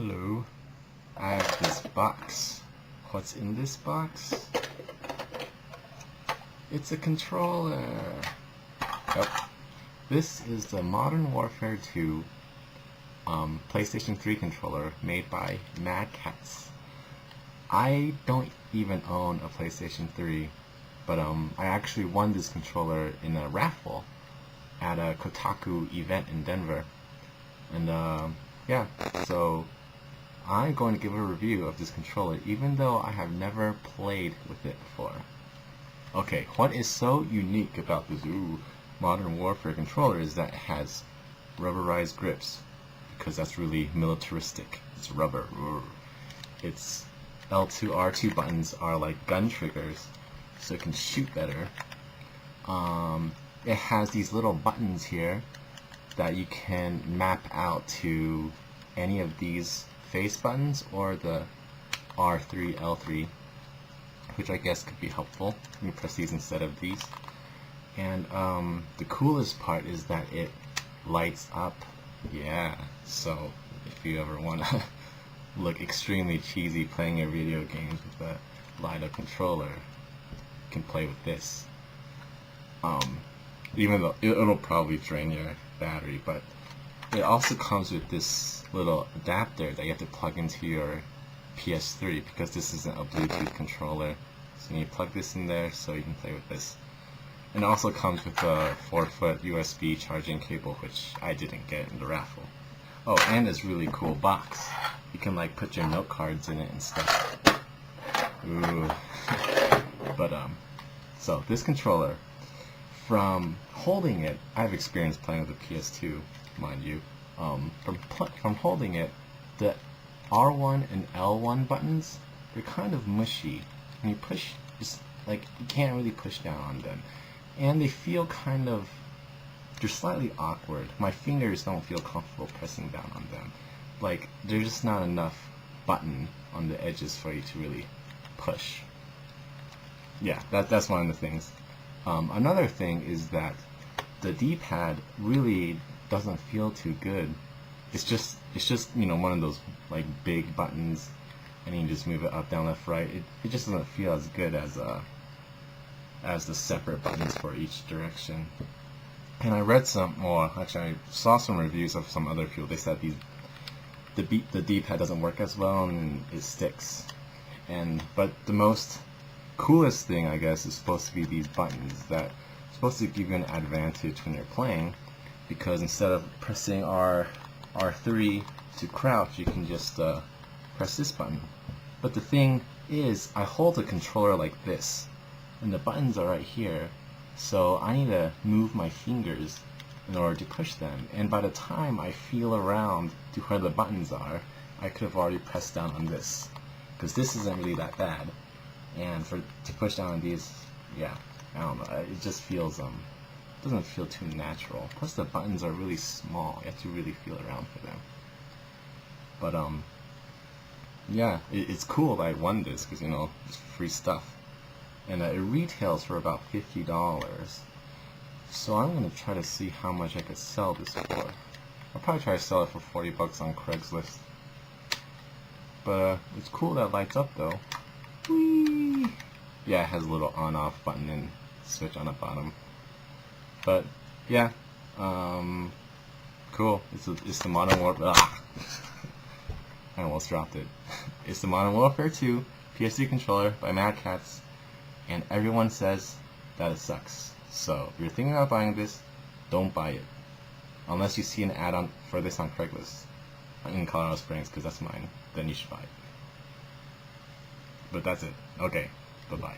Hello, I have this box. What's in this box? It's a controller. Yep. This is the Modern Warfare 2 PlayStation 3 controller made by Mad Catz. I don't even own a PlayStation 3, but I actually won this controller in a raffle at a Kotaku event in Denver. And yeah, so I'm going to give a review of this controller, even though I have never played with it before. Okay, what is so unique about this Modern Warfare controller is that it has rubberized grips, because that's really militaristic. It's rubber. Its L2, R2 buttons are like gun triggers, so it can shoot better. It has these little buttons here that you can map out to any of these face buttons or the R3, L3, which I guess could be helpful. Let me press these instead of these. And the coolest part is that it lights up. Yeah, so if you ever want to look extremely cheesy playing your video games with a light up controller, you can play with this. Even though it'll probably drain your battery, but it also comes with this little adapter that you have to plug into your PS3, because this isn't a Bluetooth controller. So you plug this in there so you can play with this. And it also comes with a 4-foot USB charging cable, which I didn't get in the raffle. Oh, and this really cool box. You can like put your note cards in it and stuff. Ooh. But so this controller, from holding it, I have experience playing with the PS2, mind you. From holding it, the R1 and L1 buttons, they're kind of mushy. When you push, it's like you can't really push down on them, and they feel kind of, they're slightly awkward. My fingers don't feel comfortable pressing down on them. Like there's just not enough button on the edges for you to really push. Yeah, that's one of the things. Another thing is that the D-pad really doesn't feel too good. It's just you know, one of those like big buttons, and you can just move it up, down, left, right. It just doesn't feel as good as the separate buttons for each direction. And I read actually I saw some reviews of some other people. They said the D-pad doesn't work as well and it sticks. But the most coolest thing, I guess, is supposed to be these buttons that are supposed to give you an advantage when you're playing, because instead of pressing R3 to crouch, you can just press this button. But the thing is, I hold the controller like this, and the buttons are right here, so I need to move my fingers in order to push them. And by the time I feel around to where the buttons are, I could have already pressed down on this, because this isn't really that bad. And to push down on these, yeah, I don't know, it just feels doesn't feel too natural. Plus the buttons are really small. You have to really feel around for them. But yeah, it's cool that I won this, because, you know, it's free stuff. And it retails for about $50. So I'm gonna try to see how much I could sell this for. I'll probably try to sell it for 40 bucks on Craigslist. But it's cool that it lights up though. Whee! Yeah, it has a little on-off button and switch on the bottom. But yeah, cool. It's the Modern Warfare. I almost dropped it. It's the Modern Warfare 2 PS3 controller by Mad Catz, and everyone says that it sucks. So if you're thinking about buying this, don't buy it unless you see an ad for this on Craigslist in Colorado Springs, because that's mine. Then you should buy it. But that's it. Okay, bye bye.